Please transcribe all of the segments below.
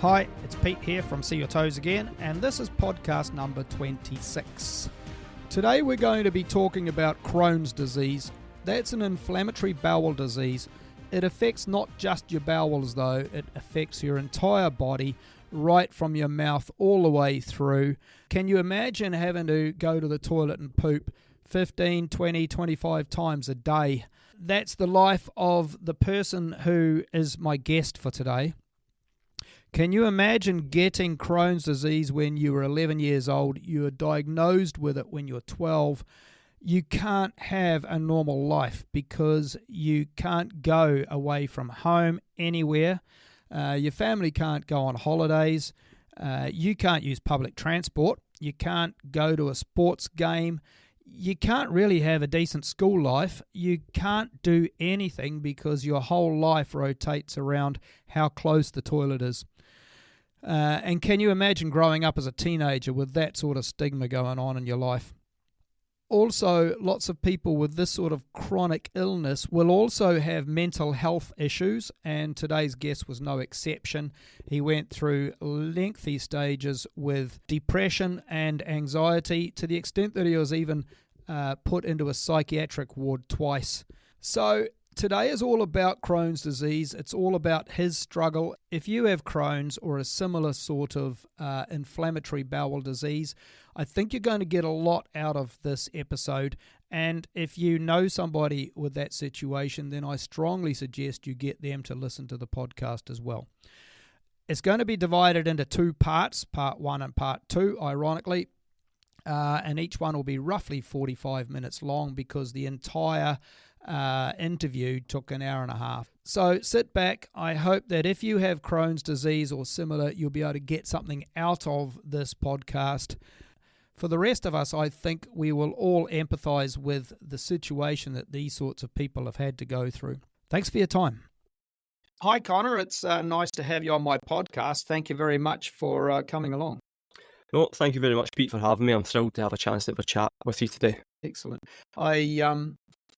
Hi, it's Pete here from See Your Toes Again, and this is podcast number 26. Today we're going to be talking about Crohn's disease. That's an inflammatory bowel disease. It affects not just your bowels though, it affects your entire body, right from your mouth all the way through. Can you imagine having to go to the toilet and poop 15, 20, 25 times a day? That's the life of the person who is my guest for today. Can you imagine getting Crohn's disease when you were 11 years old? You were diagnosed with it when you were 12. You can't have a normal life because you can't go away from home anywhere. Your family can't go on holidays. You can't use public transport. You can't go to a sports game. You can't really have a decent school life. You can't do anything because your whole life rotates around how close the toilet is. And can you imagine growing up as a teenager with that sort of stigma going on in your life? Also, lots of people with this sort of chronic illness will also have mental health issues, and today's guest was no exception. He went through lengthy stages with depression and anxiety to the extent that he was even put into a psychiatric ward twice. So today is all about Crohn's disease. It's all about his struggle. If you have Crohn's or a similar sort of inflammatory bowel disease, I think you're going to get a lot out of this episode. And if you know somebody with that situation, then I strongly suggest you get them to listen to the podcast as well. It's going to be divided into two parts, part 1 and part 2, ironically. And each one will be roughly 45 minutes long because the entire interview took an hour and a half. So sit back. I hope that if you have Crohn's disease or similar, you'll be able to get something out of this podcast. For the rest of us, I think we will all empathize with the situation that these sorts of people have had to go through. Thanks for your time. Hi, Connor. It's nice to have you on my podcast. Thank you very much for coming along. No, thank you very much, Pete, for having me. I'm thrilled to have a chance to have a chat with you today. Excellent.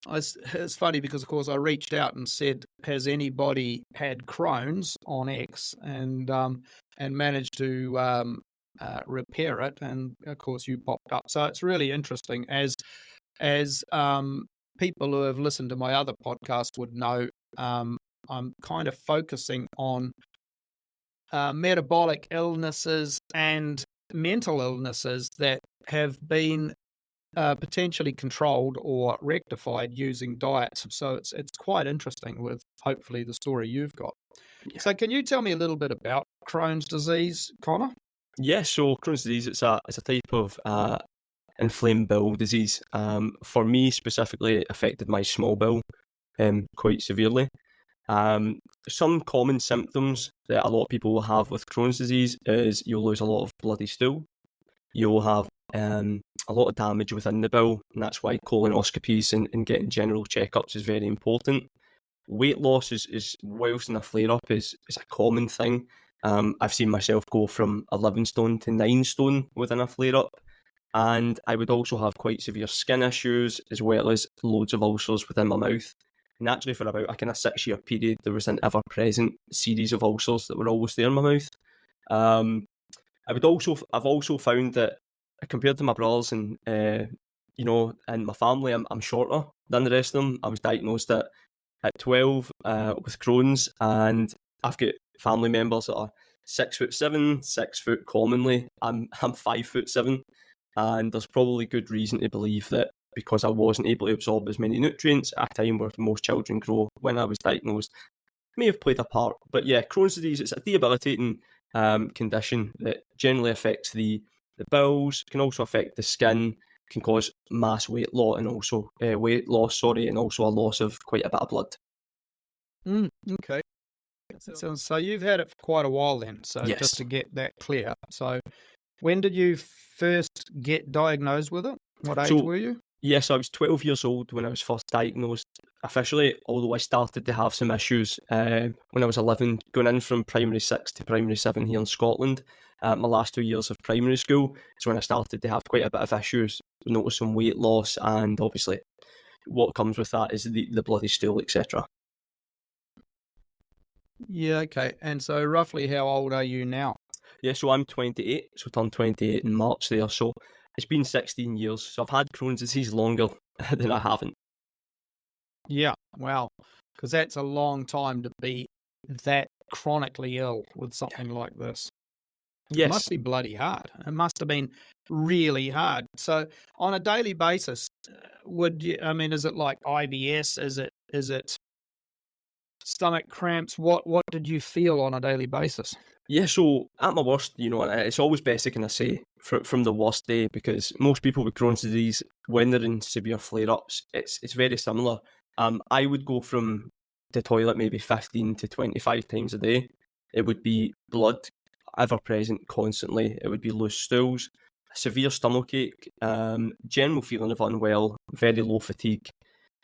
It's funny because, of course, I reached out and said, has anybody had Crohn's on X and managed to repair it? And, of course, you popped up. So it's really interesting. As people who have listened to my other podcast would know, I'm kind of focusing on metabolic illnesses and mental illnesses that have been potentially controlled or rectified using diets. So it's quite interesting with hopefully the story you've got. Yeah. So can you tell me a little bit about Crohn's disease, Connor? Yes, so Crohn's disease, it's a type of inflamed bowel disease. For me specifically, it affected my small bowel quite severely. Some common symptoms that a lot of people will have with Crohn's disease is you'll lose a lot of bloody stool. You'll have a lot of damage within the bowel, and that's why colonoscopies and getting general checkups is very important. Weight loss is whilst in a flare-up is a common thing. I've seen myself go from 11 stone to 9 stone within a flare-up, and I would also have quite severe skin issues as well as loads of ulcers within my mouth. And actually for about a kind of 6-year period, there was an ever-present series of ulcers that were always there in my mouth. I've also found that compared to my brothers and and my family, I'm shorter than the rest of them. I was diagnosed at 12 with Crohn's, and I've got family members that are 6'7", 6 foot commonly. I'm 5'7", and there's probably good reason to believe that because I wasn't able to absorb as many nutrients at a time where most children grow when I was diagnosed, may have played a part. But yeah, Crohn's disease, it's a debilitating condition that generally affects the bowels, can also affect the skin, can cause mass weight loss and also and also a loss of quite a bit of blood. Okay. So you've had it for quite a while then. So yes. Just to get that clear. So when did you first get diagnosed with it? What age were you? Yes, I was 12 years old when I was first diagnosed officially, although I started to have some issues when I was 11, going in from primary 6 to primary 7 here in Scotland. My last 2 years of primary school is when I started to have quite a bit of issues, noticing weight loss, and obviously what comes with that is the bloody stool, etc. Yeah, okay. And so roughly how old are you now? Yeah, so I'm 28, so turned 28 in March there. So it's been 16 years. So I've had Crohn's disease longer than I haven't. Yeah, wow. Because that's a long time to be that chronically ill with something like this. It must Yes. be bloody hard. It must have been really hard. So on a daily basis, would you, I mean, is it like IBS? Is it stomach cramps? What did you feel on a daily basis? Yeah, so at my worst, and it's always best to kind of say from the worst day, because most people with Crohn's disease, when they're in severe flare-ups, it's very similar. I would go from the toilet maybe 15 to 25 times a day. It would be blood ever present constantly. It would be loose stools, severe stomachache, general feeling of unwell, very low fatigue.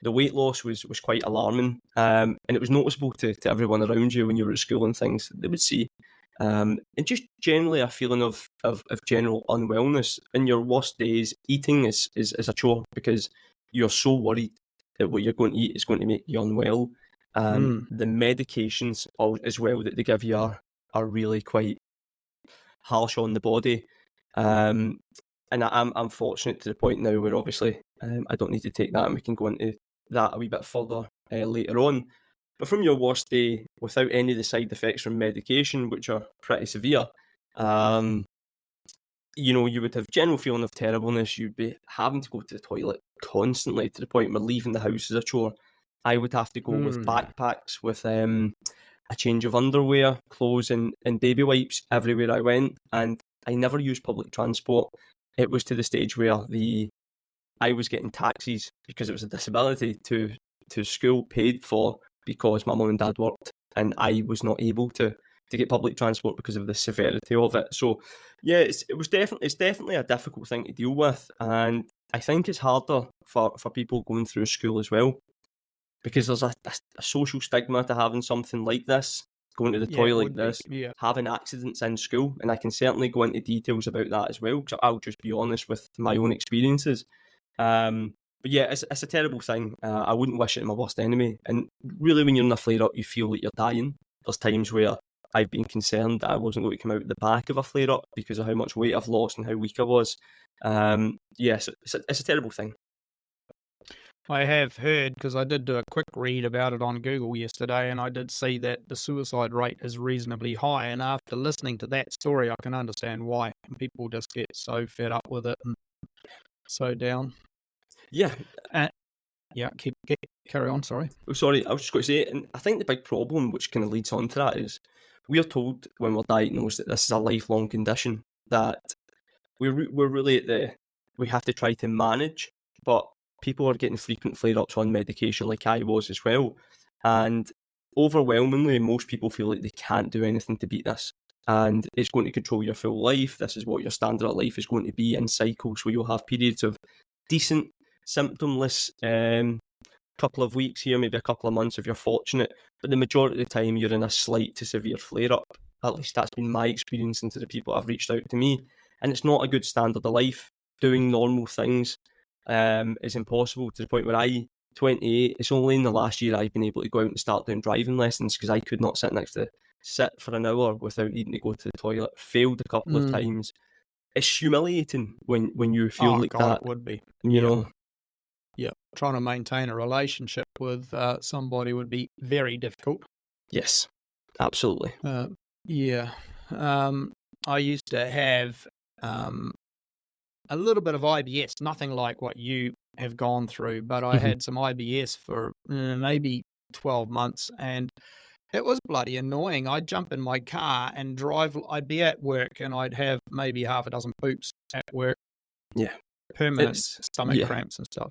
The weight loss was quite alarming, and it was noticeable to everyone around you when you were at school and things. They would see. And just generally a feeling of general unwellness. In your worst days, eating is a chore because you're so worried that what you're going to eat is going to make you unwell. Mm, The medications as well that they give you are really quite harsh on the body. Um, and I'm fortunate to the point now where obviously I don't need to take that, and we can go into that a wee bit further later on. But from your worst day, without any of the side effects from medication, which are pretty severe, um, you would have general feeling of terribleness. You'd be having to go to the toilet constantly to the point where leaving the house is a chore. I would have to go with mm, backpacks with a change of underwear, clothes, and baby wipes everywhere I went. And I never used public transport. It was to the stage where I was getting taxis because it was a disability to school paid for because my mum and dad worked, and I was not able to get public transport because of the severity of it. So yeah, it's definitely a difficult thing to deal with, and I think it's harder for people going through school as well because there's a social stigma to having something like this, going to the yeah, it toilet like would be. this, Yeah. having accidents in school, and I can certainly go into details about that as well because I'll just be honest with my own experiences. But yeah, it's a terrible thing. I wouldn't wish it on my worst enemy. And really, when you're in a flare up, you feel like you're dying. There's times where I've been concerned that I wasn't going to come out the back of a flare up because of how much weight I've lost and how weak I was. Yes, it's a terrible thing. I have heard, because I did do a quick read about it on Google yesterday, and I did see that the suicide rate is reasonably high. And after listening to that story, I can understand why people just get so fed up with it and so down. Yeah, Uh, yeah, carry on. Sorry. sorry, I was just going to say, and I think the big problem, which kind of leads on to that, is we're told when we're diagnosed that this is a lifelong condition, that we're really at we have to try to manage, but people are getting frequent flare-ups on medication like I was as well, and overwhelmingly most people feel like they can't do anything to beat this, and it's going to control your full life. This is what your standard of life is going to be in cycles where you'll have periods of decent symptomless couple of weeks here, maybe a couple of months if you're fortunate, but the majority of the time you're in a slight to severe flare up. At least that's been my experience, and to the people that have reached out to me. And it's not a good standard of life. Doing normal things is impossible, to the point where 28, it's only in the last year I've been able to go out and start doing driving lessons because I could not sit for an hour without needing to go to the toilet. Failed a couple of Mm. times. It's humiliating when you feel Oh like God, that, it would be. you Yeah, know. yeah. Trying to maintain a relationship with somebody would be very difficult. Yes, absolutely. Yeah. Um, I used to have um, a little bit of IBS, nothing like what you have gone through, but I Mhm. had some IBS for maybe 12 months, and it was bloody annoying. I'd jump in my car and drive. I'd be at work and I'd have maybe half a dozen poops at work, Yeah, permanent it's stomach yeah, cramps and stuff.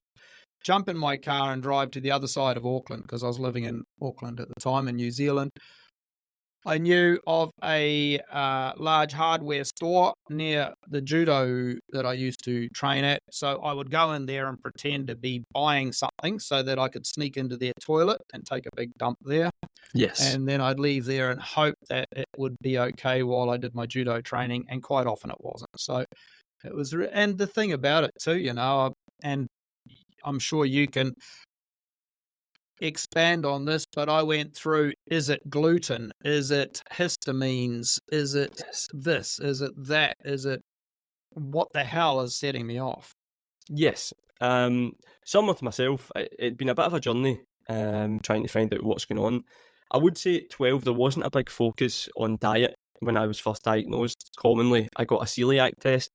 Jump in my car and drive to the other side of Auckland because I was living in Auckland at the time in New Zealand. I knew of a large hardware store near the judo that I used to train at. So I would go in there and pretend to be buying something so that I could sneak into their toilet and take a big dump there. yes, And then I'd leave there and hope that it would be okay while I did my judo training. And quite often it wasn't. So it was, and the thing about it too, and I'm sure you can expand on this, but I went through, is it gluten? Is it histamines? Is it Yes. this? Is it that? Is it what the hell is setting me off? Yes. Some with myself, it'd been a bit of a journey trying to find out what's going on. I would say at 12, there wasn't a big focus on diet when I was first diagnosed. Commonly, I got a celiac test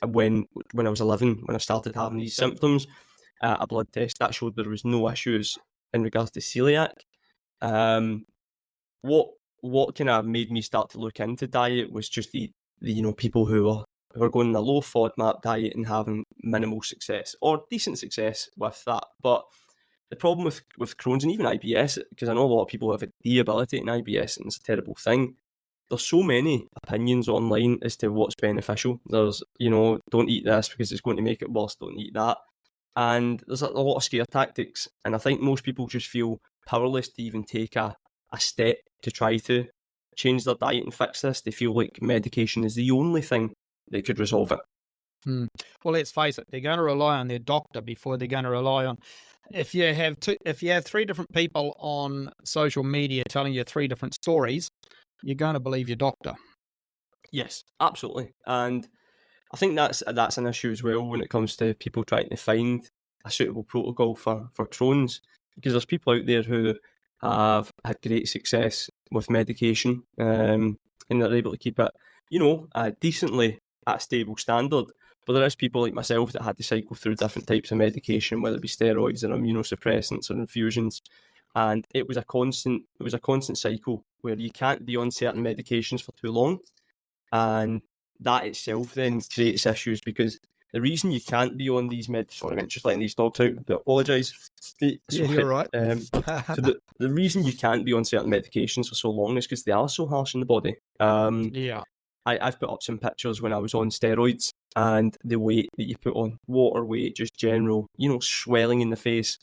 when I was 11, when I started having these symptoms. A blood test that showed there was no issues in regards to celiac. Um, what kind of made me start to look into diet was just the people who are going on a low FODMAP diet and having minimal success or decent success with that. But the problem with Crohn's and even IBS, because I know a lot of people have a debilitating IBS and it's a terrible thing. There's so many opinions online as to what's beneficial. There's, don't eat this because it's going to make it worse, don't eat that. And there's a lot of scare tactics. And I think most people just feel powerless to even take a step to try to change their diet and fix this. They feel like medication is the only thing that could resolve it. Well, let's face it, they're going to rely on their doctor before they're going to rely on. If you have three different people on social media telling you three different stories, you're going to believe your doctor. Yes, absolutely. And I think that's an issue as well when it comes to people trying to find a suitable protocol for Crohn's, because there's people out there who have had great success with medication and they're able to keep it, decently at a stable standard. But there is people like myself that had to cycle through different types of medication, whether it be steroids or immunosuppressants or infusions. And it was a constant cycle where you can't be on certain medications for too long. And that itself then creates issues, because the reason you can't be on these sorry, I'm just letting these dogs out, I apologise. Yeah, you're right. So the reason you can't be on certain medications for so long is because they are so harsh on the body. Yeah. I've put up some pictures when I was on steroids, and the weight that you put on, water weight, just general, swelling in the face.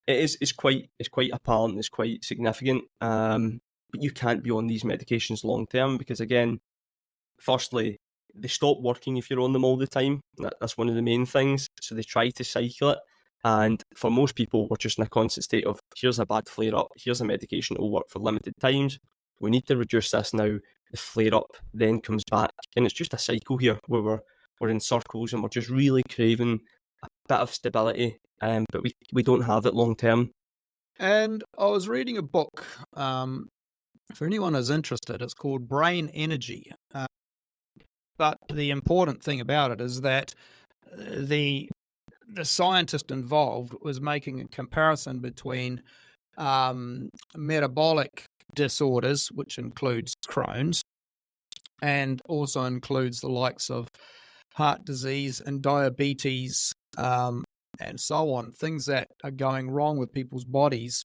It's quite apparent, it's quite significant. But you can't be on these medications long term because, again, firstly, they stop working if you're on them all the time. That's one of the main things. So they try to cycle it. And for most people, we're just in a constant state of, here's a bad flare-up, here's a medication that will work for limited times. We need to reduce this now. The flare-up then comes back. And it's just a cycle here where we're in circles and we're just really craving a bit of stability. But we don't have it long term. And I was reading a book, for anyone who's interested, it's called Brain Energy. But the important thing about it is that the scientist involved was making a comparison between metabolic disorders, which includes Crohn's, and also includes the likes of heart disease and diabetes, and so on, things that are going wrong with people's bodies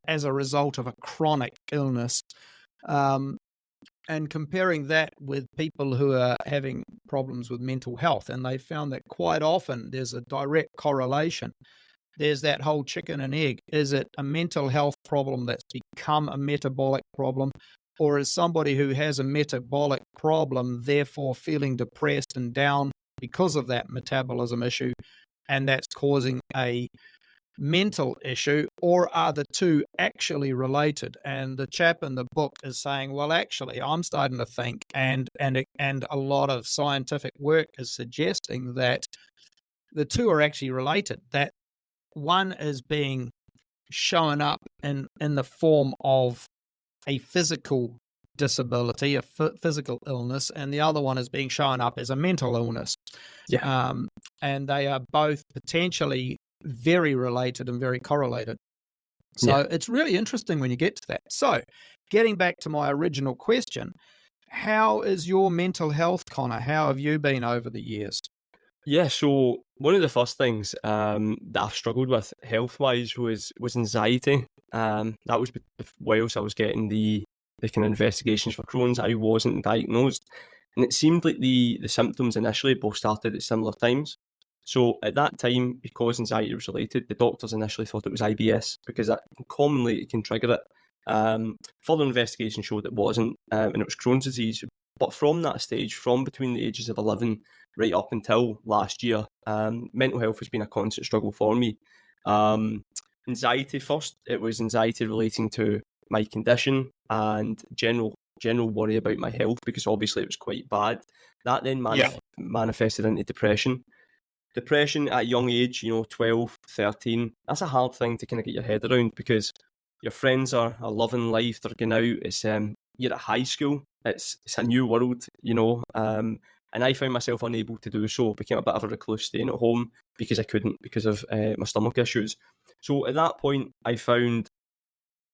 as a result of a chronic illness. And comparing that with people who are having problems with mental health. And they found that quite often there's a direct correlation. There's that whole chicken and egg. Is it a mental health problem that's become a metabolic problem? Or is somebody who has a metabolic problem therefore feeling depressed and down because of that metabolism issue, and that's causing a mental issue? Or are the two actually related? And the chap in the book is saying, well, actually, I'm starting to think, and a lot of scientific work is suggesting that the two are actually related, that one is being shown up in the form of a physical disability, a physical illness, and the other one is being shown up as a mental illness. Yeah. And they are both potentially very related and very correlated. So It's really interesting when you get to that. So getting back to my original question, how is your mental health, Connor? How have you been over the years? Yeah, so one of the first things that I've struggled with health-wise was anxiety. That was whilst I was getting the kind of investigations for Crohn's. I wasn't diagnosed, and it seemed like the symptoms initially both started at similar times. So at that time, because anxiety was related, the doctors initially thought it was IBS because that commonly it can trigger it. Further investigation showed it wasn't, and it was Crohn's disease. But from that stage, from between the ages of 11 right up until last year, mental health has been a constant struggle for me. Anxiety first. It was anxiety relating to my condition and general worry about my health, because obviously it was quite bad. That then manifested into depression. Depression at a young age, 12, 13, that's a hard thing to kind of get your head around, because your friends are loving life, they're going out, it's you're at high school, it's a new world, and I found myself unable to do so, became a bit of a recluse staying at home because I couldn't, because of my stomach issues. So at that point, I found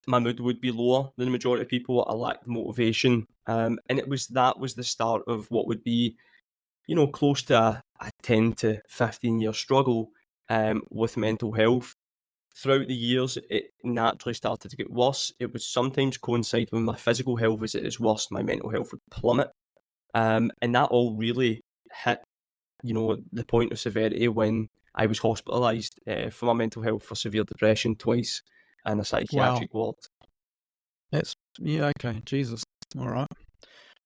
my mood would be lower than the majority of people. I lacked motivation, and that was the start of what would be, close to a 10 to 15 year struggle with mental health. Throughout the years, it naturally started to get worse. It would sometimes coincide when my physical health was at its worst, my mental health would plummet. And that all really hit, the point of severity when I was hospitalised for my mental health for severe depression twice in a psychiatric ward. Okay, Jesus. All right.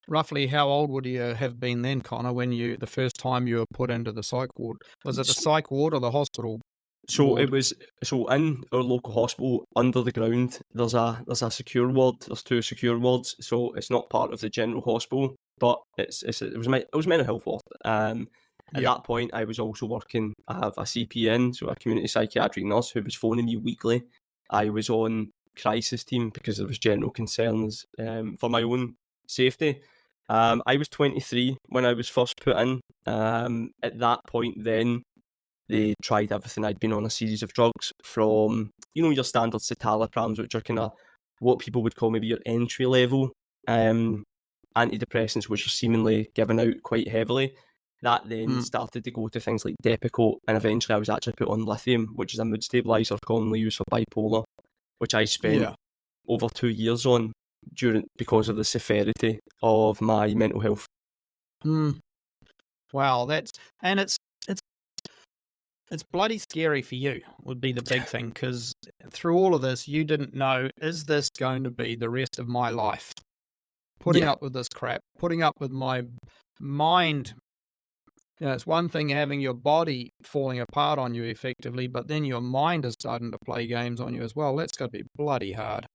Roughly how old would you have been then, Connor, when the first time you were put into the psych ward? Was it the psych ward or the hospital? So it was in our local hospital under the ground. There's a secure ward. There's 2 secure wards, so it's not part of the general hospital, but it was mental health ward. At that point, I was also working. I have a CPN, so a community psychiatric nurse, who was phoning me weekly. I was on crisis team because there was general concerns for my own safety. I was 23 when I was first put in. At that point, then they tried everything. I'd been on a series of drugs from, your standard citalopram, which are kind of what people would call maybe your entry level antidepressants, which are seemingly given out quite heavily. That then started to go to things like Depakote, and eventually I was actually put on lithium, which is a mood stabiliser commonly used for bipolar, which I spent over 2 years on because of the severity of my mental health. Wow, it's bloody scary for you, would be the big thing, because through all of this, you didn't know, is this going to be the rest of my life? Putting up with this crap, putting up with my mind. It's one thing having your body falling apart on you effectively, but then your mind is starting to play games on you as well. That's got to be bloody hard.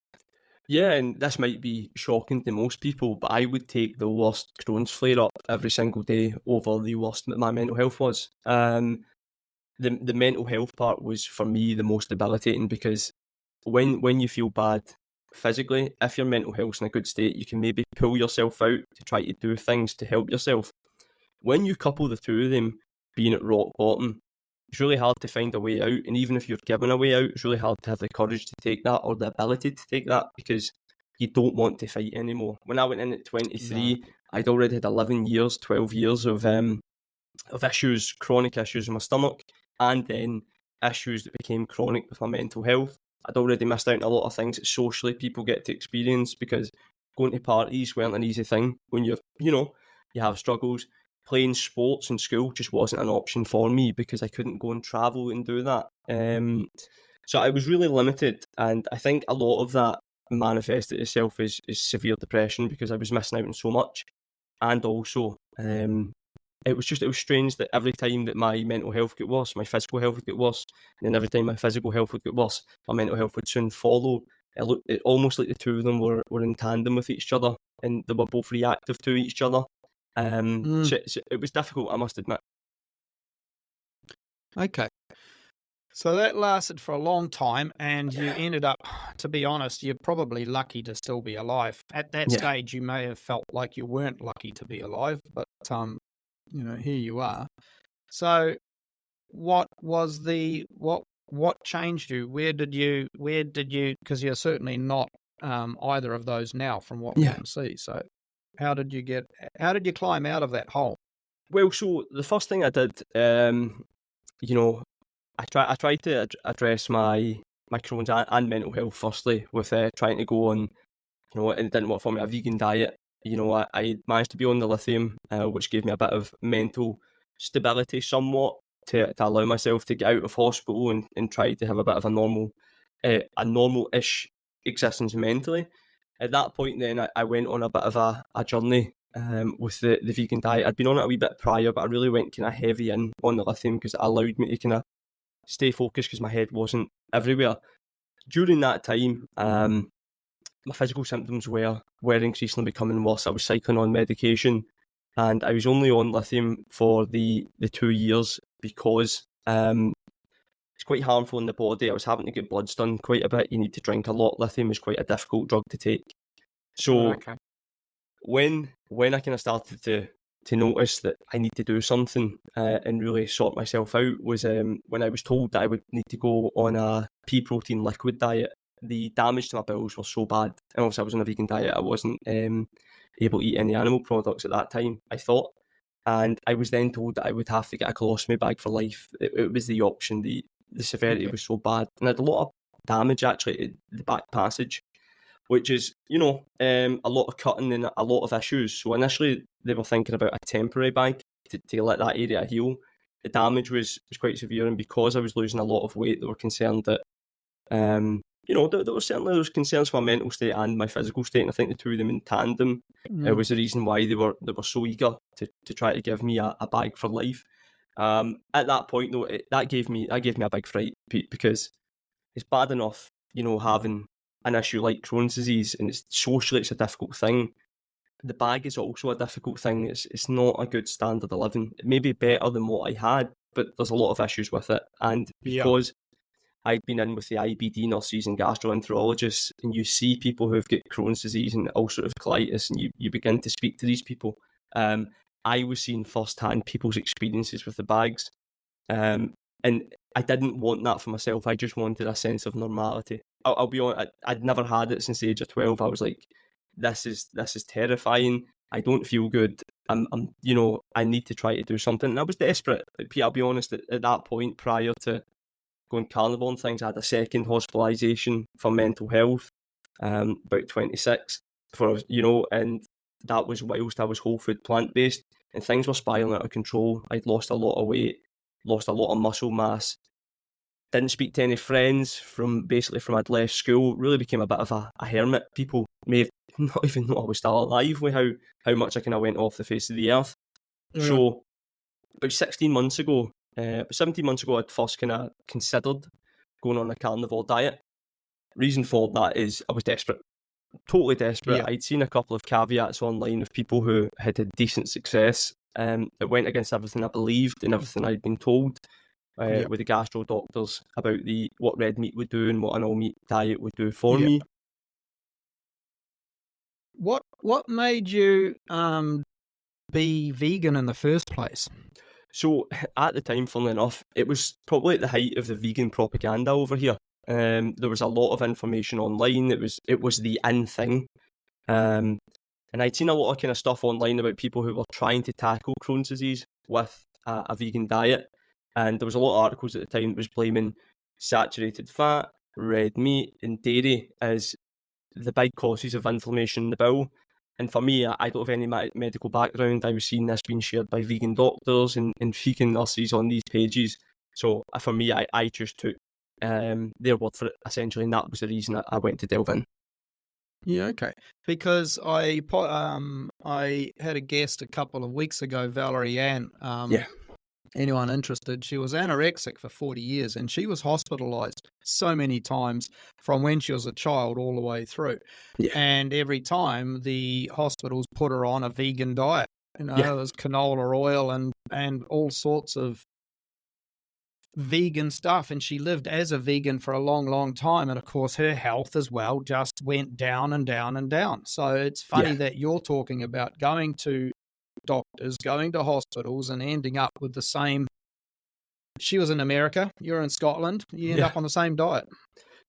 Yeah, and this might be shocking to most people, but I would take the worst Crohn's flare-up every single day over the worst that my mental health was. The mental health part was, for me, the most debilitating, because when you feel bad physically, if your mental health's in a good state, you can maybe pull yourself out to try to do things to help yourself. When you couple the two of them being at rock bottom, it's really hard to find a way out. And even if you're given a way out, it's really hard to have the courage to take that, or the ability to take that, because you don't want to fight anymore. When I went in at 23, I'd already had 11 years, 12 years of issues, chronic issues with my stomach, and then issues that became chronic with my mental health. I'd already missed out on a lot of things that socially people get to experience, because going to parties weren't an easy thing when you have struggles. Playing sports in school just wasn't an option for me because I couldn't go and travel and do that. So I was really limited, and I think a lot of that manifested itself as severe depression, because I was missing out on so much. And also, it was strange that every time that my mental health got worse, my physical health would get worse, and then every time my physical health would get worse, my mental health would soon follow. It almost like the two of them were in tandem with each other, and they were both reactive to each other. So it was difficult, I must admit. Okay. So that lasted for a long time, and you ended up, to be honest, you're probably lucky to still be alive. At that stage, you may have felt like you weren't lucky to be alive, but here you are. So what was what changed you? Where did you, because you're certainly not either of those now from what we can see. So how did you climb out of that hole? Well, so the first thing I did, I tried to address my Crohn's and mental health firstly with trying to go on, it didn't work for me, a vegan diet. I managed to be on the lithium, which gave me a bit of mental stability somewhat to allow myself to get out of hospital and try to have a bit of a normal-ish existence mentally. At that point then, I went on a bit of a journey with the vegan diet. I'd been on it a wee bit prior, but I really went kind of heavy in on the lithium because it allowed me to kind of stay focused, because my head wasn't everywhere. during that time, my physical symptoms were increasingly becoming worse. I was cycling on medication, and I was only on lithium for the 2 years because it's quite harmful in the body. I was having to get bloods done quite a bit. You need to drink a lot. Lithium is quite a difficult drug to take. So Okay. when I kind of started to notice that I need to do something and really sort myself out was when I was told that I would need to go on a pea protein liquid diet. The damage to my bowels was so bad, and obviously I was on a vegan diet. I wasn't able to eat any animal products at that time, I thought, and I was then told that I would have to get a colostomy bag for life. It was the option. The severity was so bad, and I had a lot of damage actually at the back passage, which is, a lot of cutting and a lot of issues. So initially they were thinking about a temporary bag to let that area heal. The damage was quite severe, and because I was losing a lot of weight, they were concerned that, there were certainly those concerns for my mental state and my physical state, and I think the two of them in tandem was the reason why they were so eager to try to give me a bag for life. At that point, though, that gave me a big fright, Pete, because it's bad enough, having an issue like Crohn's disease, and it's socially it's a difficult thing. The bag is also a difficult thing. It's not a good standard of living. It may be better than what I had, but there's a lot of issues with it. And because I'd been in with the IBD nurses and gastroenterologists, and you see people who've got Crohn's disease and ulcerative colitis, and you begin to speak to these people, I was seeing firsthand people's experiences with the bags. And I didn't want that for myself. I just wanted a sense of normality. I'll be honest, I'd never had it since the age of 12. I was like, this is terrifying. I don't feel good. I need to try to do something. And I was desperate. Pete, I'll be honest, at that point, prior to going carnivore and things, I had a second hospitalisation for mental health, about 26, and that was whilst I was whole food plant-based, and things were spiralling out of control. I'd lost a lot of weight, lost a lot of muscle mass, didn't speak to any friends from I'd left school, really became a bit of a hermit. People may have not even know I was still alive with how much I kind of went off the face of the earth. Yeah. So about 17 months ago, I'd first kind of considered going on a carnivore diet. Reason for that is I was desperate, totally desperate. Yeah. I'd seen a couple of caveats online of people who had decent success. It went against everything I believed and everything I'd been told with the gastro doctors about what red meat would do and what an all meat diet would do for me. What made you be vegan in the first place? So at the time, funnily enough, it was probably at the height of the vegan propaganda over here. There was a lot of information online. It was the in thing. And I'd seen a lot of kind of stuff online about people who were trying to tackle Crohn's disease with a vegan diet. And there was a lot of articles at the time that was blaming saturated fat, red meat, and dairy as the big causes of inflammation in the bowel. And for me, I don't have any medical background. I was seeing this being shared by vegan doctors and vegan nurses on these pages. So for me, I just took their word for it, essentially, and that was the reason I went to delve in. Yeah, okay. Because I had a guest a couple of weeks ago, Valerie Ann. Anyone interested, she was anorexic for 40 years, and she was hospitalised so many times from when she was a child all the way through. Yeah. And every time the hospitals put her on a vegan diet. It was canola oil and all sorts of vegan stuff, and she lived as a vegan for a long, long time, and of course her health as well just went down and down and down. So it's funny that you're talking about going to doctors, going to hospitals, and ending up with the same. She was in America, you're in Scotland, you end up on the same diet.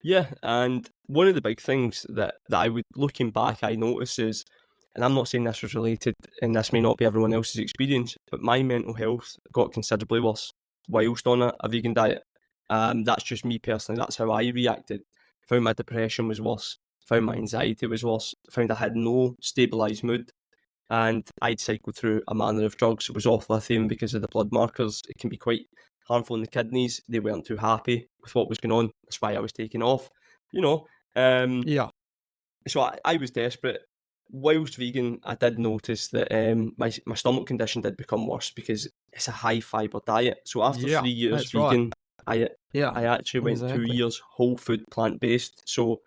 Yeah, and one of the big things that I would, looking back, I noticed is, and I'm not saying this was related, and this may not be everyone else's experience, but my mental health got considerably worse whilst on a vegan diet. That's just me personally, that's how I reacted. Found my depression was worse, found my anxiety was worse, found I had no stabilised mood, and I'd cycled through a manner of drugs. It was off lithium because of the blood markers. It can be quite harmful in the kidneys. They weren't too happy with what was going on. That's why I was taking off, So I was desperate. Whilst vegan, I did notice that my stomach condition did become worse because it's a high fibre diet. So after 3 years vegan, I Yeah, actually went 2 exactly. years whole food plant-based. So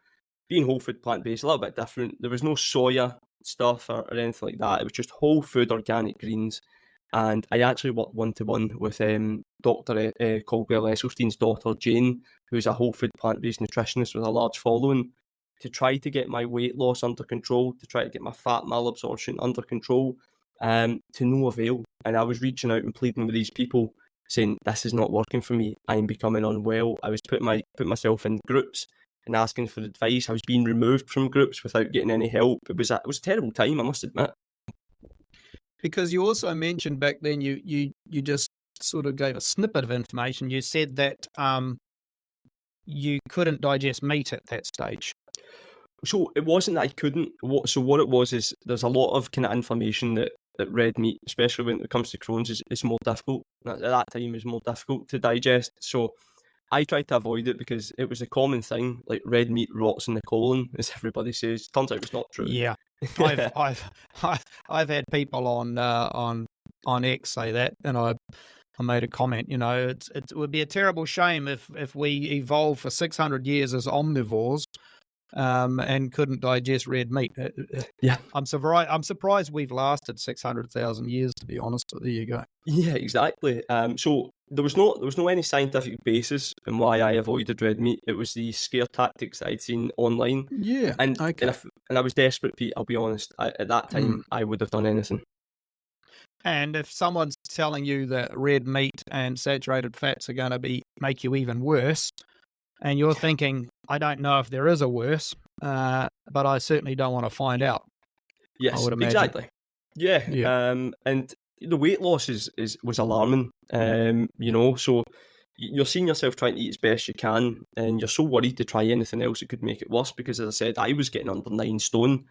being whole food plant-based, a little bit different. There was no soya stuff or anything like that. It was just whole food organic greens. And I actually worked one-to-one with Dr. Caldwell Esselstyn's daughter, Jane, who's a whole food plant-based nutritionist with a large following, to try to get my weight loss under control, to try to get my fat malabsorption under control, to no avail. And I was reaching out and pleading with these people, saying, this is not working for me. I'm becoming unwell. I was putting myself in groups and asking for advice. I was being removed from groups without getting any help. It was a terrible time, I must admit. Because you also mentioned back then, you just sort of gave a snippet of information. You said that you couldn't digest meat at that stage. So it wasn't that I couldn't. What it was is there's a lot of kind of inflammation that red meat, especially when it comes to Crohn's, is more difficult. At that time, it was more difficult to digest. So I tried to avoid it because it was a common thing. Like red meat rots in the colon, as everybody says. Turns out it's not true. Yeah, I've had people on X say that, and I made a comment. You know, it would be a terrible shame if we evolved for 600 years as omnivores, and couldn't digest red meat. Yeah, I'm surprised we've lasted 600,000 years, to be honest. But there you go. Yeah, exactly. So there was no any scientific basis in why I avoided red meat. It was the scare tactics that I'd seen online. Yeah. And Okay. and I was desperate, Pete. I'll be honest. At that time, I would have done anything. And if someone's telling you that red meat and saturated fats are going to make you even worse, and you're thinking, I don't know if there is a worse, but I certainly don't want to find out. Yes, I would imagine. exactly. Yeah. And the weight loss was alarming. So you're seeing yourself trying to eat as best you can, and you're so worried to try anything else that could make it worse. Because, as I said, I was getting under 9 stone,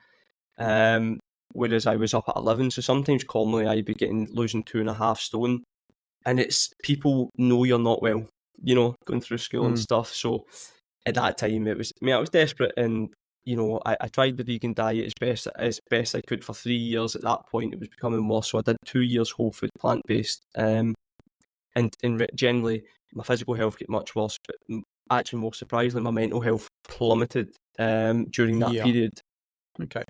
whereas I was up at 11. So sometimes, commonly, I'd be losing 2.5 stone, and it's people know you're not well. Going through school and stuff. So at that time, I was desperate, and I tried the vegan diet as best I could for 3 years. At that point, it was becoming worse, so I did 2 years whole food plant based, and generally my physical health got much worse. But actually, more surprisingly, my mental health plummeted during that period. Okay,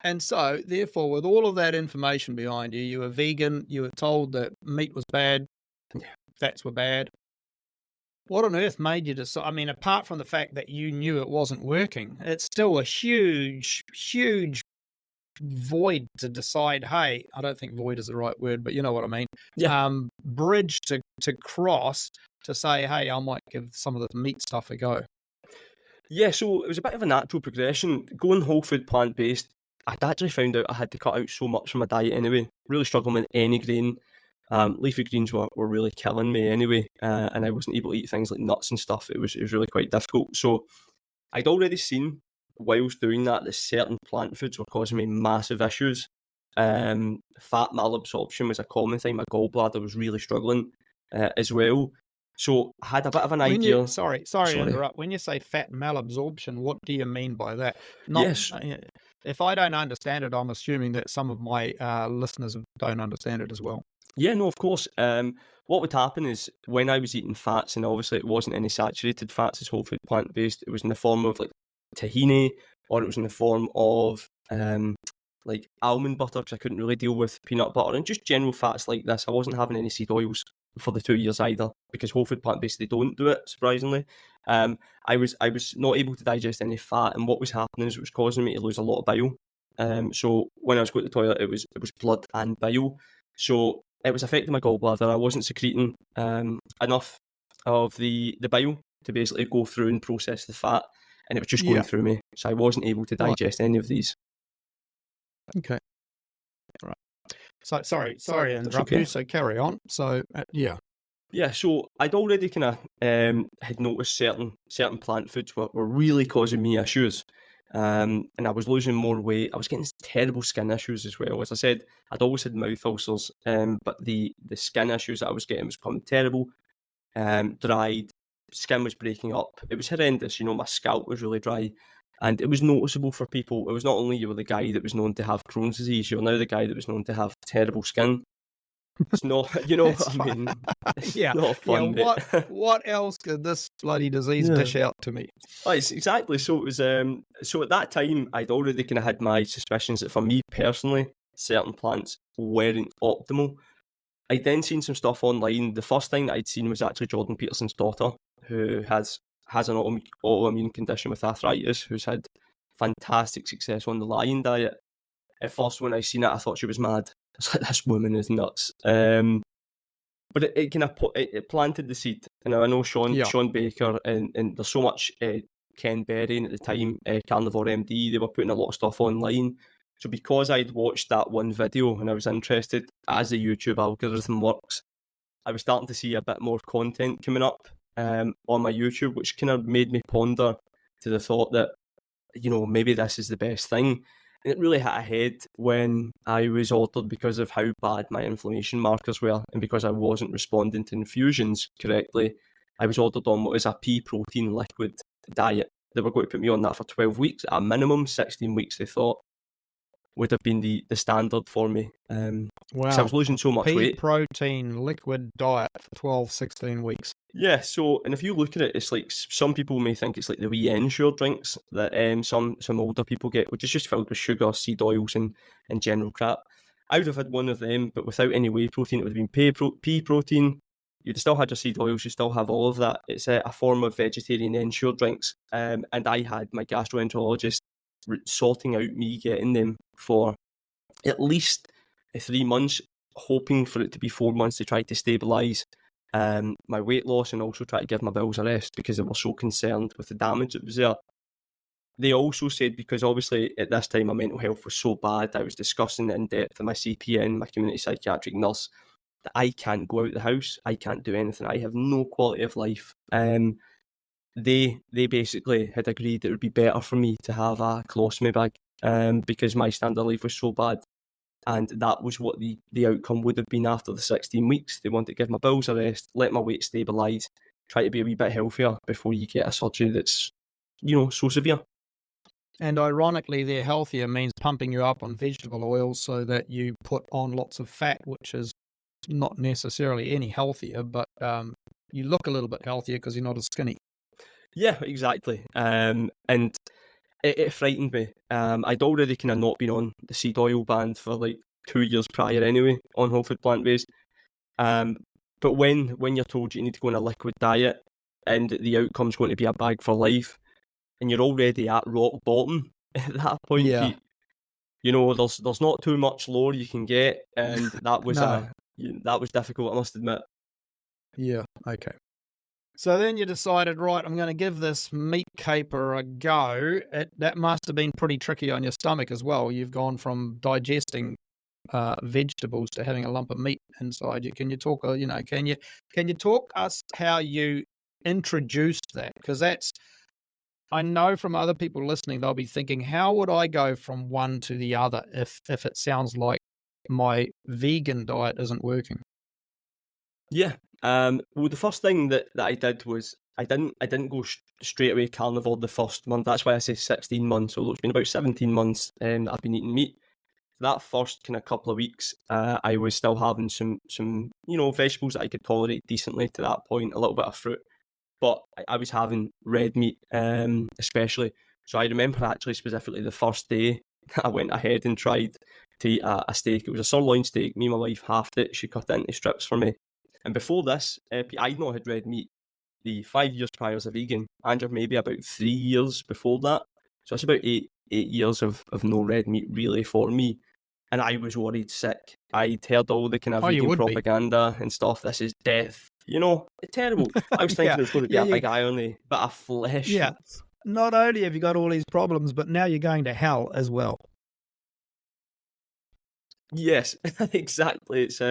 and so therefore, with all of that information behind you, you were vegan. You were told that meat was bad, fats were bad. What on earth made you decide? I mean, apart from the fact that you knew it wasn't working, it's still a huge, huge void to decide, hey, I don't think void is the right word, but you know what I mean. Yeah. Bridge to cross to say, hey, I might give some of the meat stuff a go. Yeah, so it was a bit of a natural progression. Going whole food plant-based, I'd actually found out I had to cut out so much from my diet anyway. Really struggling with any grain. Leafy greens were really killing me anyway, and I wasn't able to eat things like nuts and stuff. It was really quite difficult. So I'd already seen whilst doing that certain plant foods were causing me massive issues. Fat malabsorption was a common thing. My gallbladder was really struggling as well. So I had a bit of an idea. Sorry to interrupt. When you say fat malabsorption, what do you mean by that? Yes. If I don't understand it, I'm assuming that some of my listeners don't understand it as well. Yeah, no, of course. What would happen is when I was eating fats, and obviously it wasn't any saturated fats, it's whole food plant based, it was in the form of like tahini, or it was in the form of like almond butter, because I couldn't really deal with peanut butter, and just general fats like this. I wasn't having any seed oils for the 2 years either, because whole food plant based, they don't do it, surprisingly. I was not able to digest any fat, and what was happening is it was causing me to lose a lot of bile. So when I was going to the toilet, it was blood and bile. So it was affecting my gallbladder. I wasn't secreting enough of the bile to basically go through and process the fat, and it was just going through me. So I wasn't able to digest any of these. Okay. Right. So sorry to interrupt you. So carry on. So yeah. So I'd already kind of had noticed certain plant foods were really causing me issues. And I was losing more weight. I was getting terrible skin issues as well. As I said, I'd always had mouth ulcers, but the skin issues that I was getting was becoming terrible. Dried, skin was breaking up. It was horrendous. My scalp was really dry, and it was noticeable for people. It was not only you were the guy that was known to have Crohn's disease, you're now the guy that was known to have terrible skin. It's not, you know That's what I fine. mean? It's Yeah, not yeah. fun, mate. What else could this bloody disease Yeah. dish out to me? Oh, it's exactly. So it was. So at that time, I'd already kind of had my suspicions that for me personally, certain plants weren't optimal. I'd then seen some stuff online. The first thing that I'd seen was actually Jordan Peterson's daughter, who has an autoimmune condition with arthritis, who's had fantastic success on the lion diet. At first, when I seen it, I thought she was mad. It's like, this woman is nuts. But it kind of it planted the seed. And I know Yeah. Sean Baker and there's so much Ken Berry at the time, Carnivore MD, they were putting a lot of stuff online. So because I'd watched that one video and I was interested, as the YouTube algorithm works, I was starting to see a bit more content coming up on my YouTube, which kind of made me ponder to the thought that, you know, maybe this is the best thing. And it really hit ahead when I was ordered because of how bad my inflammation markers were and because I wasn't responding to infusions correctly. I was ordered on what is a pea protein liquid diet. They were going to put me on that for 12 weeks. At a minimum, 16 weeks, they thought, would have been the standard for me. Because I was losing so much Pea weight. protein liquid diet for 12, 16 weeks. Yeah, so, and if you look at it, it's like some people may think it's like the wee Ensure drinks that some older people get, which is just filled with sugar, seed oils, and general crap. I would have had one of them, but without any whey protein. It would have been pea protein. You'd still had your seed oils, you still have all of that. It's a form of vegetarian Ensure drinks. And I had my gastroenterologist sorting out me getting them for at least 3 months, hoping for it to be 4 months to try to stabilise my weight loss and also try to give my bowels a rest because they were so concerned with the damage that was there. They also said, because obviously at this time my mental health was so bad, I was discussing it in depth with my CPN, my community psychiatric nurse, that I can't go out the house, I can't do anything, I have no quality of life. They basically had agreed it would be better for me to have a colostomy bag because my standard of life was so bad. And that was what the outcome would have been after the 16 weeks. They wanted to give my bowels a rest, let my weight stabilise, try to be a wee bit healthier before you get a surgery that's, you know, so severe. And ironically, they're healthier means pumping you up on vegetable oils so that you put on lots of fat, which is not necessarily any healthier, but you look a little bit healthier because you're not as skinny. Yeah, exactly. And it frightened me. I'd already kind of not been on the seed oil ban for like 2 years prior anyway, on whole food plant-based. But when you're told you need to go on a liquid diet and the outcome's going to be a bag for life, and you're already at rock bottom at that point, Yeah. you know, there's not too much lower you can get, and that was No. that was difficult, I must admit. Yeah, okay. So then you decided, right, I'm going to give this meat caper a go. That must have been pretty tricky on your stomach as well. You've gone from digesting vegetables to having a lump of meat inside you. Can you talk, can you talk us how you introduced that? Because I know from other people listening, they'll be thinking, how would I go from one to the other if it sounds like my vegan diet isn't working? Yeah. Well, the first thing that I did was I didn't go straight away carnivore the first month. That's why I say 16 months. Although it's been about 17 months that I've been eating meat. That first kind of couple of weeks, I was still having some vegetables that I could tolerate decently to that point. A little bit of fruit, but I was having red meat, especially. So I remember actually specifically the first day I went ahead and tried to eat a steak. It was a sirloin steak. Me and my wife halved it. She cut it into strips for me. And before this, I'd not had red meat the 5 years prior as a vegan, and maybe about 3 years before that. So that's about eight years of no red meat really for me. And I was worried sick. I'd heard all the kind of vegan propaganda and stuff. This is death. You know, terrible. I was thinking there's going to be a big irony, but a flesh. Yeah. Not only have you got all these problems, but now you're going to hell as well. Yes, exactly. It's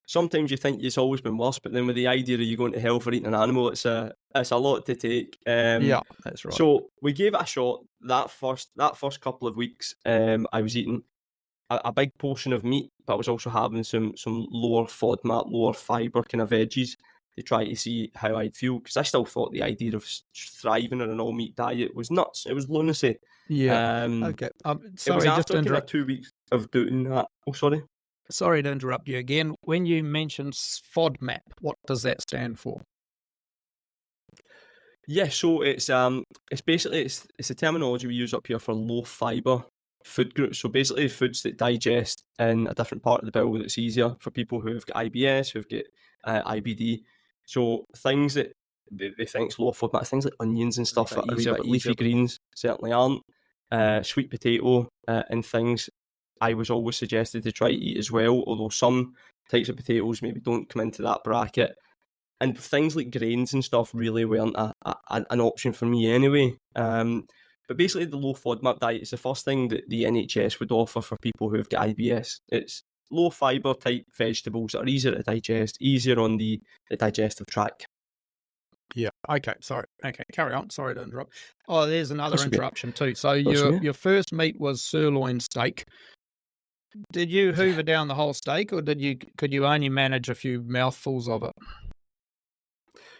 sometimes you think it's always been worse, but then with the idea of you going to hell for eating an animal, it's a lot to take. Yeah, that's right. So we gave it a shot. That first couple of weeks, I was eating a big portion of meat, but I was also having some lower FODMAP, lower fibre kind of veggies to try to see how I'd feel, because I still thought the idea of thriving on an all meat diet was nuts. It was lunacy. Yeah. Okay. Sorry, it was after kind of 2 weeks of doing that. Oh, sorry. Sorry to interrupt you again. When you mentioned FODMAP, what does that stand for? Yeah, so it's basically it's the terminology we use up here for low fiber food groups. So basically foods that digest in a different part of the bowel that's easier for people who have got IBS, who've got IBD. So things that they think's low FODMAP, things like onions and stuff are a wee bit leafy greens certainly aren't. Sweet potato and things I was always suggested to try to eat as well, although some types of potatoes maybe don't come into that bracket. And things like grains and stuff really weren't an option for me anyway. But basically, the low FODMAP diet is the first thing that the NHS would offer for people who have got IBS. It's low fibre type vegetables that are easier to digest, easier on the digestive tract. Yeah. Okay. Sorry. Okay. Carry on. Sorry to interrupt. Oh, there's another That's okay. interruption too. So That's okay. your first meat was sirloin steak. Did you hoover down the whole steak, or could you only manage a few mouthfuls of it?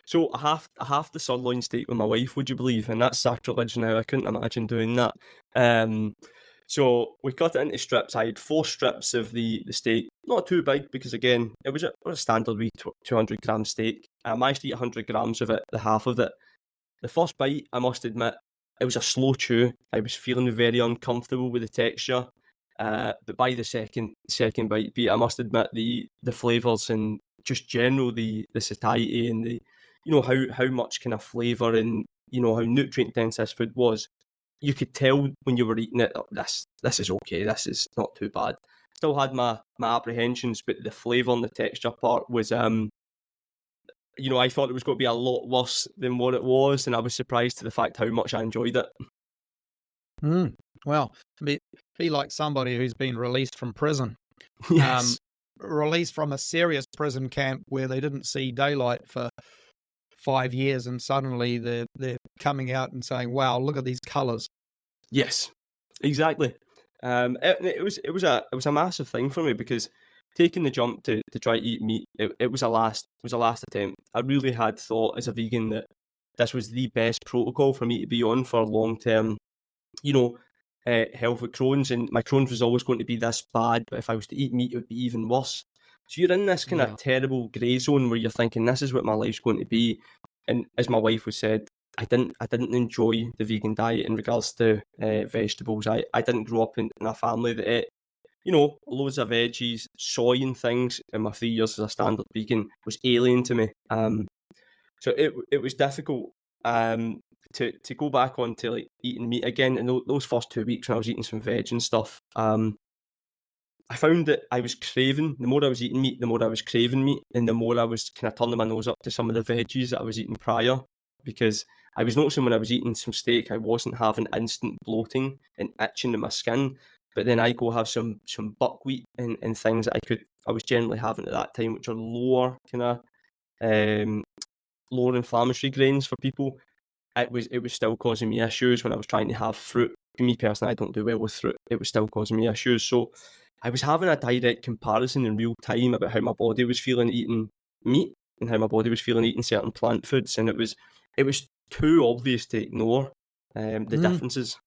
So I have the sirloin steak with my wife, would you believe? And that's sacrilege now. I couldn't imagine doing that. So we cut it into strips. I had 4 strips of the steak, not too big because again it was a standard wee 200-gram steak. I managed to eat 100 grams of it, the half of it. The first bite, I must admit, it was a slow chew. I was feeling very uncomfortable with the texture. But by the second bite, I must admit the flavours and just general the satiety and the how much kind of flavour and how nutrient dense this food was. You could tell when you were eating it, oh, this is okay, this is not too bad. Still had my apprehensions, but the flavour and the texture part was I thought it was going to be a lot worse than what it was, and I was surprised to the fact how much I enjoyed it. Well, be like somebody who's been released from prison. Yes. Released from a serious prison camp where they didn't see daylight for 5 years, and suddenly they're coming out and saying, "Wow, look at these colours." Yes, exactly. It was a massive thing for me because taking the jump to try to eat meat, it was a last attempt. I really had thought as a vegan that this was the best protocol for me to be on for long term, health with Crohn's, and my Crohn's was always going to be this bad, but if I was to eat meat, it would be even worse. So you're in this kind of terrible grey zone where you're thinking, this is what my life's going to be. And as my wife was said, I didn't enjoy the vegan diet in regards to vegetables. I didn't grow up in a family that ate, loads of veggies, soy and things. In my 3 years as a standard vegan was alien to me. So it was difficult to go back on to like eating meat again. In those first 2 weeks when I was eating some veg and stuff, I found that I was craving, the more I was eating meat, the more I was craving meat, and the more I was kind of turning my nose up to some of the veggies that I was eating prior, because I was noticing when I was eating some steak, I wasn't having instant bloating and itching in my skin, but then I go have some buckwheat and things that I was generally having at that time, which are lower kind of, lower inflammatory grains for people. It was still causing me issues when I was trying to have fruit. For me personally, I don't do well with fruit. It was still causing me issues. So I was having a direct comparison in real time about how my body was feeling eating meat and how my body was feeling eating certain plant foods, and it was too obvious to ignore the differences.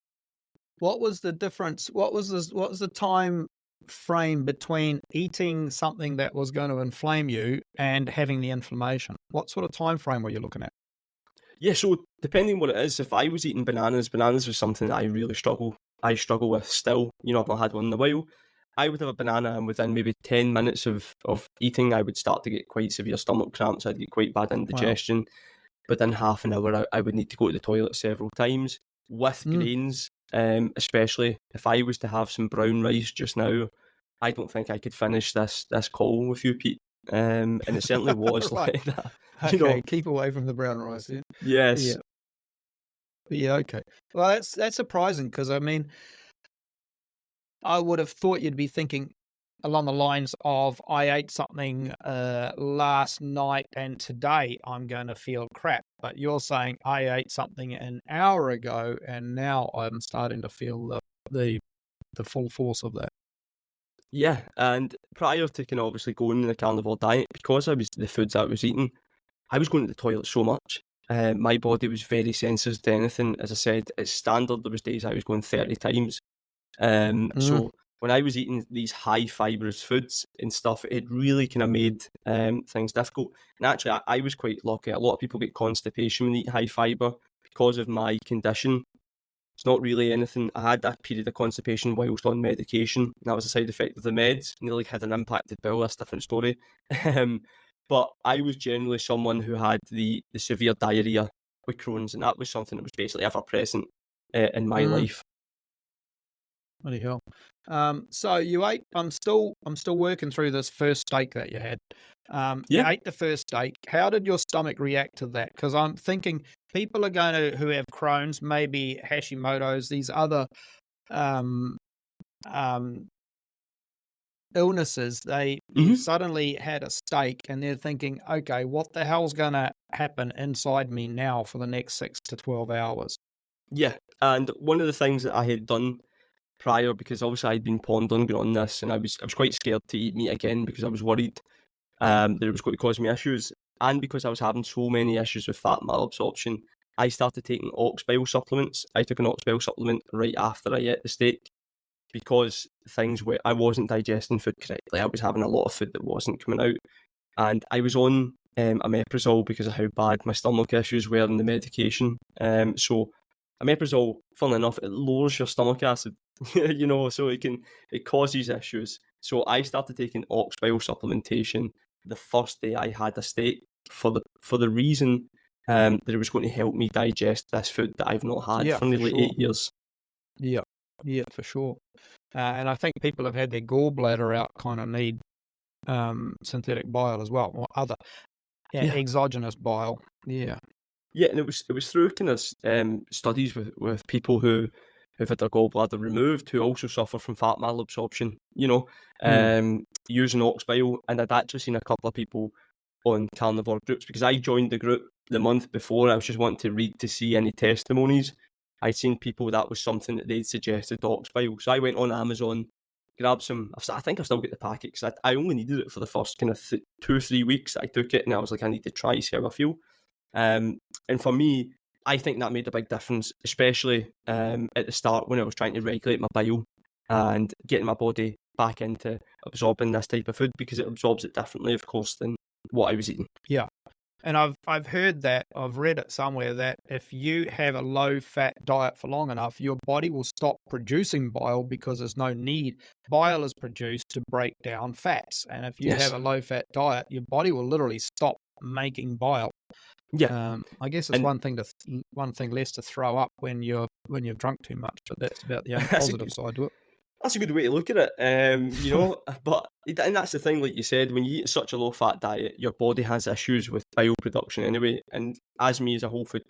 What was the difference? What was the time frame between eating something that was going to inflame you and having the inflammation? What sort of time frame were you looking at? Yeah, so depending what it is, if I was eating bananas was something that I really struggle with still. I've not had one in a while. I would have a banana, and within maybe 10 minutes of eating, I would start to get quite severe stomach cramps. I'd get quite bad indigestion. Wow. Within half an hour, I would need to go to the toilet several times. With grains, especially if I was to have some brown rice just now, I don't think I could finish this call with you, Pete. And it certainly was right. like that. Okay, keep away from the brown rice. Yeah? Yes. Yeah. Okay. Well, that's surprising because I mean, I would have thought you'd be thinking along the lines of, I ate something last night and today I'm going to feel crap. But you're saying I ate something an hour ago and now I'm starting to feel the full force of that. Yeah, and prior to kind of obviously going in the carnivore diet, because the foods I was eating, I was going to the toilet so much. My body was very sensitive to anything. As I said, it's standard. There was days I was going 30 times. So when I was eating these high fibrous foods and stuff, it really kind of made things difficult. And actually, I was quite lucky. A lot of people get constipation when they eat high fiber because of my condition. It's not really anything. I had a period of constipation whilst on medication, and that was a side effect of the meds. Nearly had an impacted bowel. That's a different story. But I was generally someone who had the severe diarrhea with Crohn's, and that was something that was basically ever present in my life. Bloody hell. So you ate. I'm still working through this first steak that you had. You ate the first steak. How did your stomach react to that? Because I'm thinking people are going to who have Crohn's, maybe Hashimoto's, these other illnesses. They've suddenly had a steak and they're thinking, okay, what the hell's going to happen inside me now for the next 6 to 12 hours? Yeah, and one of the things that I had done prior, because obviously I'd been pondering on this, and I was quite scared to eat meat again because I was worried that it was going to cause me issues, and because I was having so many issues with fat malabsorption, I started taking ox bile supplements. I took an ox bile supplement right after I ate the steak because I wasn't digesting food correctly. I was having a lot of food that wasn't coming out, and I was on omeprazole because of how bad my stomach issues were in the medication. So omeprazole, funnily enough, it lowers your stomach acid, so it causes issues. So I started taking ox bile supplementation the first day I had a steak for the reason that it was going to help me digest this food that I've not had for nearly 8 years. Yeah, for sure. And I think people have had their gallbladder out kind of need synthetic bile as well, or other exogenous bile. Yeah. Yeah, and it was through kind of studies with people who've had their gallbladder removed, who also suffer from fat malabsorption, using ox bile. And I'd actually seen a couple of people on carnivore groups, because I joined the group the month before. I was just wanting to read to see any testimonies. I'd seen people that was something that they'd suggested, ox bile. So I went on Amazon, grabbed some. I think I've still got the packet because I only needed it for the first kind of 2 or 3 weeks that I took it, and I was like, I need to try, see how I feel. And for me, I think that made a big difference, especially at the start when I was trying to regulate my bile and getting my body back into absorbing this type of food, because it absorbs it differently, of course, than what I was eating. Yeah. And I've heard that, I've read it somewhere, that if you have a low-fat diet for long enough, your body will stop producing bile because there's no need. Bile is produced to break down fats. And if you have a low-fat diet, your body will literally stop making bile. Yeah. I guess it's one thing less to throw up when you've drunk too much, but that's about the only positive side to it. That's a good way to look at it, but and that's the thing, like you said, when you eat such a low-fat diet, your body has issues with bile production anyway, and as me as a whole food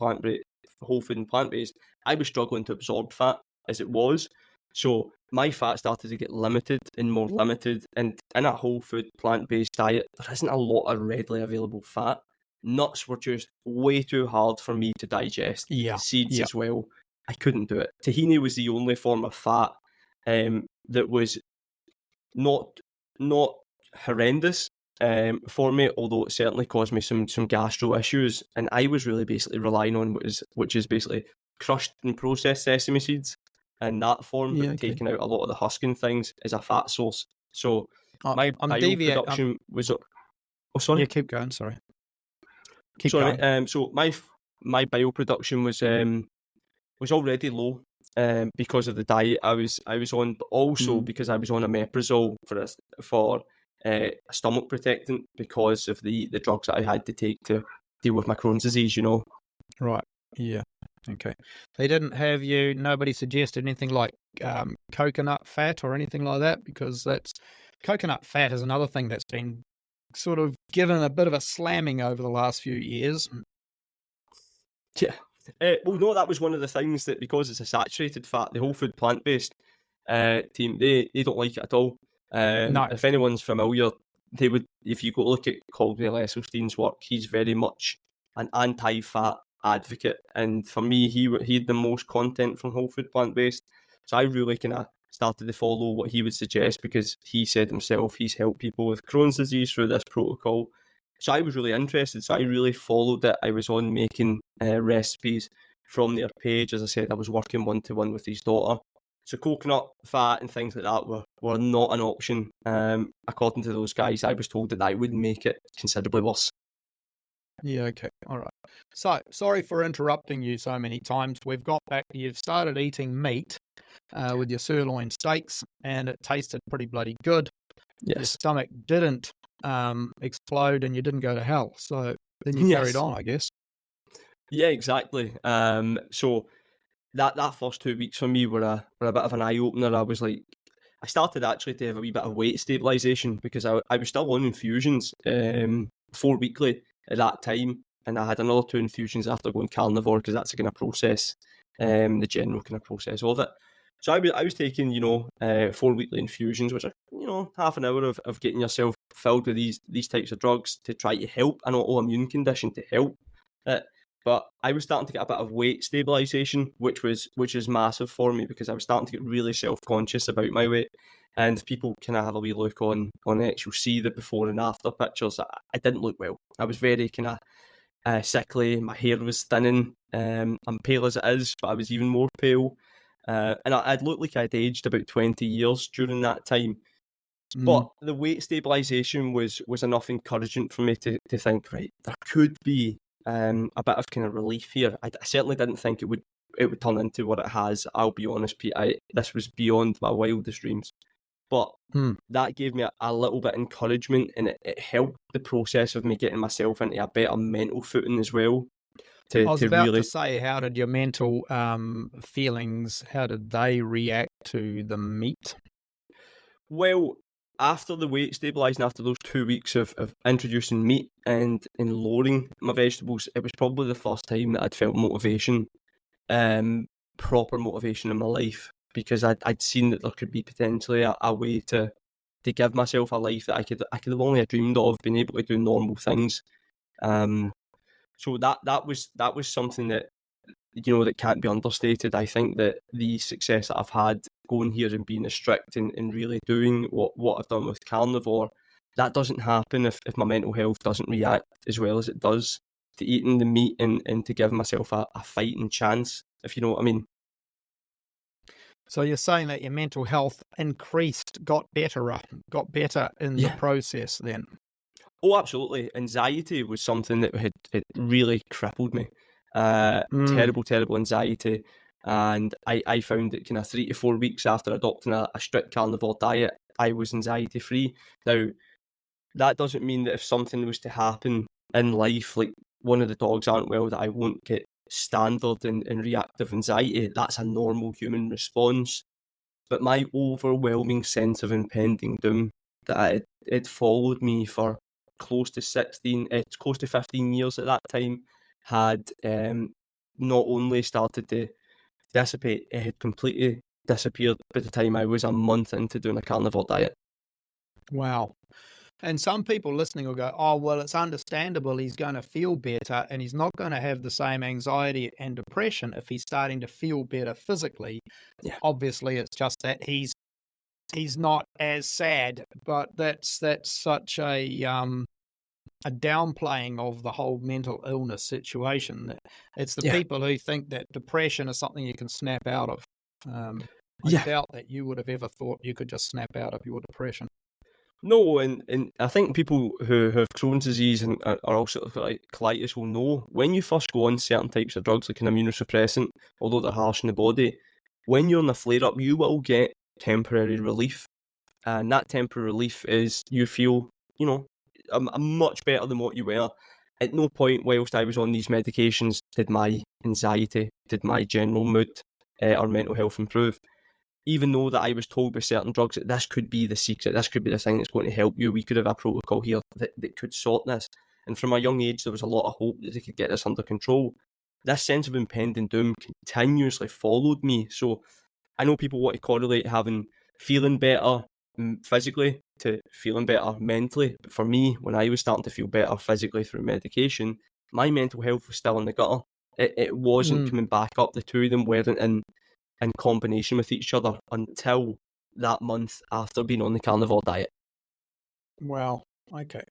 and plant-based, I was struggling to absorb fat as it was, so my fat started to get limited and more limited, and in a whole food plant-based diet, there isn't a lot of readily available fat. Nuts were just way too hard for me to digest. Seeds as well. I couldn't do it. Tahini was the only form of fat that was not horrendous for me, although it certainly caused me some gastro issues, and I was really basically relying on which is basically crushed and processed sesame seeds in that form, but taking out a lot of the husking things as a fat source. So my bile production was... Oh, sorry? Yeah, keep going, sorry. So my bile production was already low because of the diet I was on, but also because I was on omeprazole for a stomach protectant because of the drugs that I had to take to deal with my Crohn's disease. Right. Yeah. Okay. They didn't have nobody suggested anything like coconut fat or anything like that, because coconut fat is another thing that's been sort of given a bit of a slamming over the last few years. Yeah. Well, no, that was one of the things, that because it's a saturated fat, the whole food plant-based team, they don't like it at all. No. If anyone's familiar, they would, if you go look at Caldwell Esselstyn's work, he's very much an anti-fat advocate, and for me, he had the most content from whole food plant-based, so I really kind of started to follow what he would suggest, because he said himself he's helped people with Crohn's disease through this protocol. So I was really interested, so I really followed it. I was on making recipes from their page. As I said, I was working one-to-one with his daughter, So coconut fat and things like that were not an option. According to those guys, I was told that would make it considerably worse. Yeah, okay. All right. So, sorry for interrupting you so many times. We've got back, you've started eating meat with your sirloin steaks, and it tasted pretty bloody good. Your Yes. stomach didn't explode and you didn't go to hell. So, then you carried Yes. on, I guess. Yeah, exactly. So that first 2 weeks for me were a bit of an eye opener. I started actually to have a wee bit of weight stabilisation because I was still on infusions 4 weekly at that time, and I had another 2 infusions after going carnivore because that's the kind of process, the general kind of process of it. So I was taking 4 weekly infusions, which are half an hour of getting yourself filled with these types of drugs to try to help an autoimmune condition to help it. But I was starting to get a bit of weight stabilisation, which is massive for me because I was starting to get really self-conscious about my weight. And people kind of have a wee look on X, you'll see the before and after pictures. I didn't look well. I was very kind of sickly. My hair was thinning. I'm pale as it is, but I was even more pale. And I'd looked like I'd aged about 20 years during that time. But the weight stabilisation was enough encouragement for me to think, right, there could be a bit of kind of relief here. I certainly didn't think it would turn into what it has. I'll be honest, Pete. This was beyond my wildest dreams. But that gave me a little bit of encouragement, and it helped the process of me getting myself into a better mental footing as well. I was about really to say, how did your mental feelings, how did they react to the meat? Well, after the weight stabilising, after those 2 weeks of introducing meat and lowering my vegetables, it was probably the first time that I'd felt motivation, proper motivation in my life, because I'd seen that there could be potentially a way to give myself a life that I could have only dreamed of, being able to do normal things. So that was something that that can't be understated. I think that the success that I've had going here and being as strict and really doing what I've done with carnivore, that doesn't happen if my mental health doesn't react as well as it does to eating the meat and to give myself a fighting chance, if you know what I mean. So you're saying that your mental health increased, got better in the process then? Oh, absolutely. Anxiety was something that had really crippled me. Terrible anxiety. And I found that kind of 3 to 4 weeks after adopting a strict carnivore diet, I was anxiety free. Now, that doesn't mean that if something was to happen in life, like one of the dogs aren't well, that I won't get standard and reactive anxiety. That's a normal human response. But my overwhelming sense of impending doom that it followed me for close to 15 years at that time had not only started to dissipate, it had completely disappeared by the time I was a month into doing a carnivore diet. Wow. And some people listening will go, oh, well, it's understandable. He's going to feel better and he's not going to have the same anxiety and depression if he's starting to feel better physically. Yeah. Obviously, it's just that he's not as sad, but that's such a downplaying of the whole mental illness situation. It's the people who think that depression is something you can snap out of. I doubt that you would have ever thought you could just snap out of your depression. No, and I think people who have Crohn's disease and are also like colitis will know when you first go on certain types of drugs like an immunosuppressant, although they're harsh in the body, when you're in a flare-up, you will get temporary relief. And that temporary relief is you feel, I'm much better than what you were. At no point whilst I was on these medications did my anxiety, did my general mood or mental health improve. Even though that I was told with certain drugs that this could be the secret, this could be the thing that's going to help you, we could have a protocol here that could sort this. And from a young age, there was a lot of hope that they could get this under control. This sense of impending doom continuously followed me. So I know people want to correlate feeling better physically to feeling better mentally. But for me, when I was starting to feel better physically through medication, my mental health was still in the gutter. It wasn't coming back up. The two of them weren't in combination with each other until that month after being on the carnivore diet. Wow. Okay.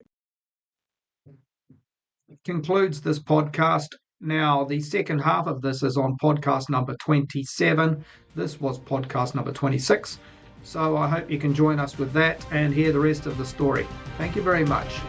Concludes this podcast. Now, the second half of this is on podcast number 27. This was podcast number 26. So I hope you can join us with that and hear the rest of the story. Thank you very much.